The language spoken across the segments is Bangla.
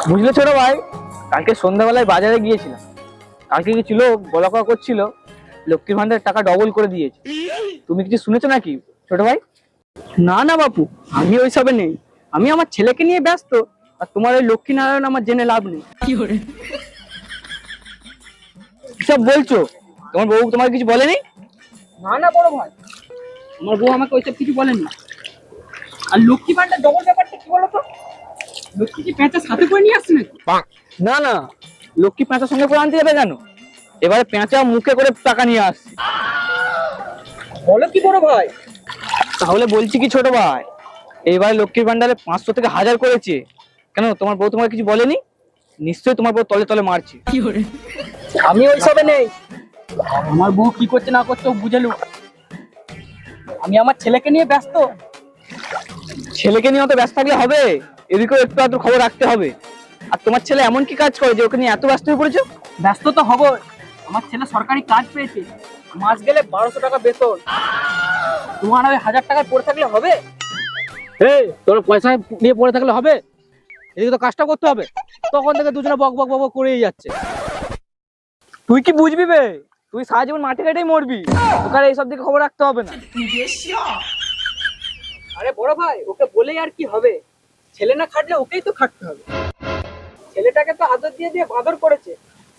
বুঝলে ছোট ভাই, কালকে সন্ধ্যাবেলায় বাজারে গিয়েছিলাম। কালকে কি ছিল, বলা কওয়া করছিল লক্ষ্মীর ভান্ডারের টাকা ডবল করে দিয়েছে। তুমি কিছু শুনেছো নাকি ছোট ভাই? না না বাপু, আমি ওইসবে নেই। আমি আমার ছেলেকে নিয়ে ব্যস্ত। আর তোমার ওই লক্ষ্মী নারায়ণ আমার জেনে লাভ নেই। সব বলছো? তোমার বউ তোমার কিছু বলেনি? না না বড় ভাই, আমার বউ আমাকে ওইসব কিছু বলেনি। আর লক্ষ্মী ভান্ডার ডবল ব্যাপারটা কি বলতো? লক্ষ্মী কি পেঁচা সাথে করে নিয়ে আসছে নাকি? না না, লক্ষ্মী পেঁচার সঙ্গে করে আনতে যাবে কেন? এবারে পেঁচা মুখে করে টাকা নিয়ে আসছে। বলো কি বড় ভাই? তাহলে বলছি কি ছোট ভাই, এইবারে লক্ষ্মীর ভান্ডারে 500 থেকে 1000 করেছে। কেন, তোমার বউ তোমার কিছু বলেনি? নিশ্চয়ই তোমার বউ তলে তলে মারছে। আমি ওইসবে নেই। আমার বউ কি করছে না করছে বুঝে লু। আমি আমার ছেলেকে নিয়ে ব্যস্ত। ছেলেকে নিয়ে অত ব্যস্ত থাকলে হবে? এদিকেও একটু আধটু খবর রাখতে হবে। আর তোমার ছেলে এমন কি কাজ করে যে ওকে নিয়ে এত ব্যস্ত হয়ে পড়েছো? ব্যস্ত তো হবো। আমার ছেলে সরকারি কাজ পেয়েছে, মাস গেলে 1200 টাকা বেতন। তোমার ওই 1000 টাকায় পড়ে থাকলে হবে? তোর পয়সা নিয়ে পড়ে থাকলে হবে? এদিকে তো কাজটা করতে হবে। তখন থেকে দুজনে বক বক বক বক করেই যাচ্ছে। তুই কি বুঝবি বে? তুই সারা জীবন মাঠে ঘাটেই মরবি। ওকে আর এইসব দিকে খবর রাখতে হবে না। আরে বড় ভাই, ওকে বলেই আর কি হবে? ছেলে না খাটলে ওকেই তো খাটতে হবে। ছেলেটাকে তো আদর দিয়ে দিয়ে বাদর করেছে।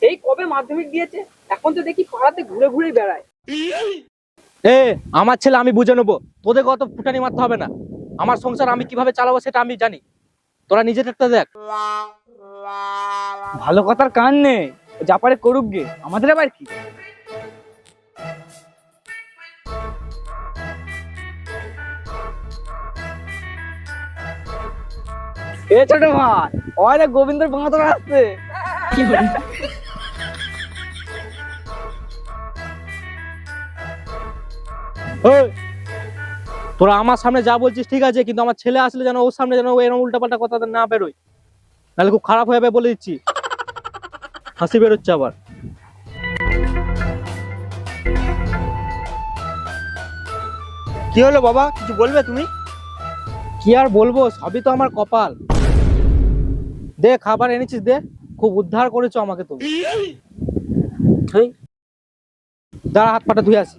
সেই কবে মাধ্যমিক দিয়েছে, এখন তো দেখি পাড়াতে ঘুরে ঘুরেই বেড়ায়। আমার ছেলে আমি বুঝে নেবো, তোদেরকে অত ফুটানি মারতে হবে না। আমার সংসার আমি কিভাবে চালাবো সেটা আমি জানি। তোরা নিজেদেরটা দেখ। ভালো কথার কান নেই, যা পারে করুক গে, আমাদের আবার কি? এ ছোট ভাই, ওই দেখ গোবিন্দর বাঁদর আসছে। তোরা আমার সামনে যা বলছিস ঠিক আছে, কিন্তু আমার ছেলে আসলে যেন ওর সামনে যেন এরকম উল্টাপাল্টা কথা না বেরোয়, নাহলে খুব খারাপ হয়ে যাবে বলে দিচ্ছি। হাসি বেরোচ্ছে আবার। কি হলো বাবা, কিছু বলবে তুমি? কি আর বলবো, সবই তো আমার কপাল। দে, খাবার এনেছিস দে। খুব উদ্ধার করেছো আমাকে তুমি। দাঁড়া, হাত পাটা ধুয়ে আসি।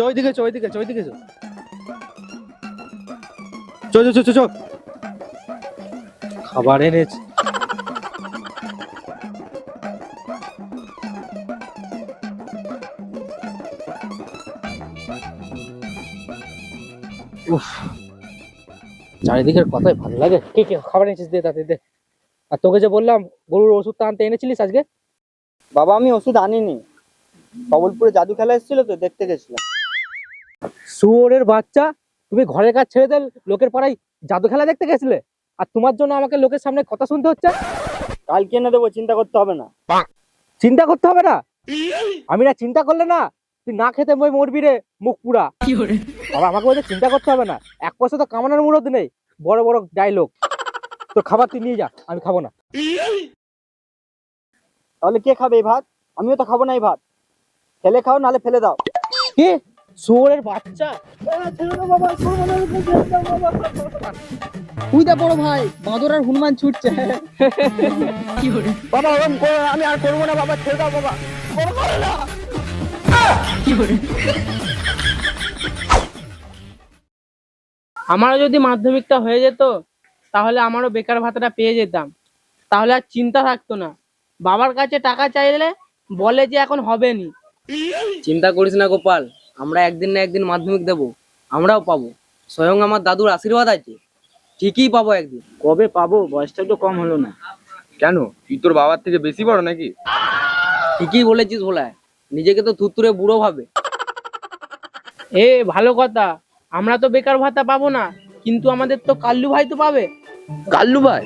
ওইদিকে চো, ওইদিকে চো, ওইদিকে চো। চো চো চো চো চো। খাবার এনেছি। উফ, চারিদিকের কথাই ভালো লাগে। কে কে খাবার এনেছিস দে, তাতে দে। আর তোকে যে বললাম গরুর ওষুধটা আনতে, এনেছিলিস আজকে? বাবা আমি ওষুধ আনিনি, কবলপুরে জাদু খেলা এসেছিল তো, দেখতে গেছিলাম। শুয়োরের বাচ্চা, তুমি ঘরের কাজ ছেড়ে দেন লোকের পাড়ায় জাদু খেলা দেখতে গেছিলে? আর তোমার জন্য আমাকে লোকের সামনে কথা শুনতে হচ্ছে। কালকে এনে দেবো, চিন্তা করতে হবে না। চিন্তা করতে হবে না? আমি না চিন্তা করলে না তুই না খেতে মই মরবি রে, মুখ পুরা। বাবা আমাকে বলছে চিন্তা করতে হবে না। 1 পয়সা তো কামানোর মুরত নেই, বড় বড় ডায়লগ। তো খাবার তুই নিয়ে যা, আমি খাবো না। তাহলে কে খাবে এই ভাত? আমিও তো খাবো না এই ভাত। ফেলে খাও, নাহলে ফেলে দাও। কি শুয়োরের বাচ্চা! তুই দা বড় ভাই, বাঁদর আর হনুমান ছুটছে। বাবা আমি আর করবো না বাবা, ছেড়ে দাও বাবা। আমারও যদি মাধ্যমিকটা হয়ে যেত, তাহলে আমারও বেকার ভাতাটা পেয়ে যেতাম। তাহলে আর চিন্তা থাকতো না। বাবার কাছে টাকা চাইলে বলে যে এখন হবে নি। চিন্তা করিস না গোপাল, আমরা একদিন না একদিন মাধ্যমিক দেব, আমরাও পাবো। স্বয়ং আমার দাদুর আশীর্বাদ আছে, ঠিকই পাবো একদিন। কবে পাবো? বয়সটা তো কম হলো না? কেন, তুই তোর বাবার থেকে বেশি বড় নাকি? ঠিকই বলেছিস ভোলা, নিজেকে তো থুতুরে বুড়ো ভাবে। ভালো কথা, আমরা তো বেকার ভাতা পাবো না, কিন্তু আমাদের তো কাল্লু ভাই তো পাবে। কাল্লু ভাই?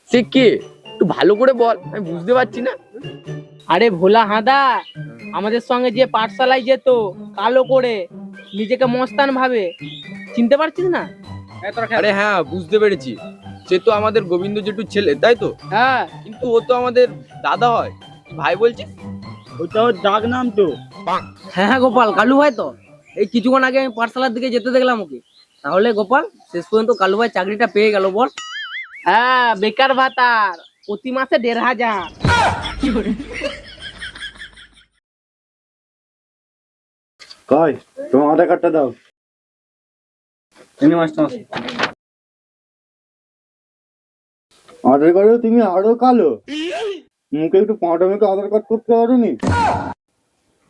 সে কে, একটু ভালো করে বল, আমি বুঝতে পারছি না। আরে ভোলা হাঁদা, আমাদের সঙ্গে যে পাঠশালায় যেত কালো করে, নিজেকে মস্তান ভাবে, চিনতে পারছিস না? আরে হ্যাঁ, বুঝতে পেরেছি। সে তো আমাদের গোবিন্দ জেঠুর ছেলে, তাই তো? হ্যাঁ, কিন্তু ও তো আমাদের দাদা হয়। তুই ভাই বলছিস? ওটা ওর ডাক নাম তো। হ্যাঁ হ্যাঁ গোপাল, কালু ভাই তো। এই কিছুক্ষণ আগে আমি পাঠশালার দিকে যেতে দেখলাম ওকে। তাহলে গোপাল, শেষ পর্যন্ত কালু ভাই চাকরিটা পেয়ে গেল বল। হ্যাঁ, বেকার ভাতার প্রতি মাসে 1,500। কই তোমার আধার কার্ডটা দাও। এনে মাস্টার মশাই। আধার কার্ডে তুমি আরো কালো, মুখে একটু পাঁটা মেখে আধার কার্ড করতে পারোনি।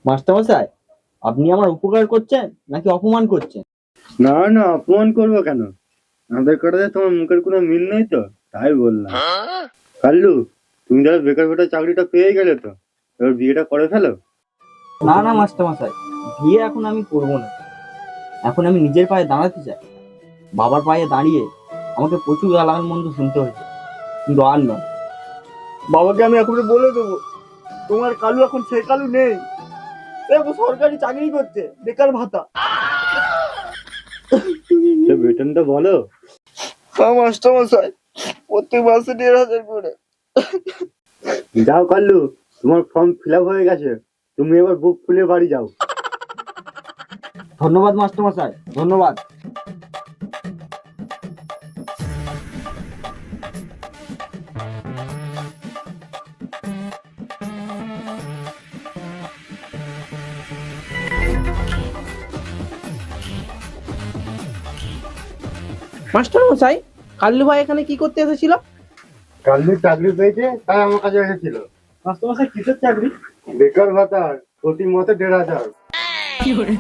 মাস্টার মশাই, আপনি আমার উপকার করছেন নাকি অপমান করছেন? না না, অপমান করবো কেন? আধার কার্ডে তোমার মুখের কোনো মিল নেই তো, তাই বললাম। কাল্লু, তুমি যারা বেকার বেকার চাকরিটা পেয়ে গেলে তো, এবার বিয়েটা করে ফেলো। না না মাস্টার মশাই, বিয়ে এখন আমি করবো না। এখন আমি নিজের পায়ে দাঁড়াতে চাই। বাবার পায়ে দাঁড়িয়ে আমাকে প্রচুর গালাগাল মন্দ শুনতে হয়েছে, কিন্তু আর নয়। বাবাকে আমি এখন বলে দেবো তোমার কালু এখন সে কালু নেই, এখন সরকারি চাকরি করছে, বেকার ভাতা। বেতনটা বলো। হ্যাঁ মাস্টার মশাই, প্রত্যেক মাসে 1,500 করে। যাও কাল্লু, তোমার ফর্ম ফিল আপ হয়ে গেছে, তুমি এবার বুক খুলে বাড়ি যাও। ধন্যবাদ মাস্টার মশাই, ধন্যবাদ। মাস্টার মশাই, কাল্লু ভাই এখানে কি করতে এসেছিল? কাল্লু চাকরি পেয়েছে, তাই আমার কাছে এসেছিল। মাস্টার মশাই কিসের চাকরি? বেকার ভাতা, প্রতি মাসে 1,500।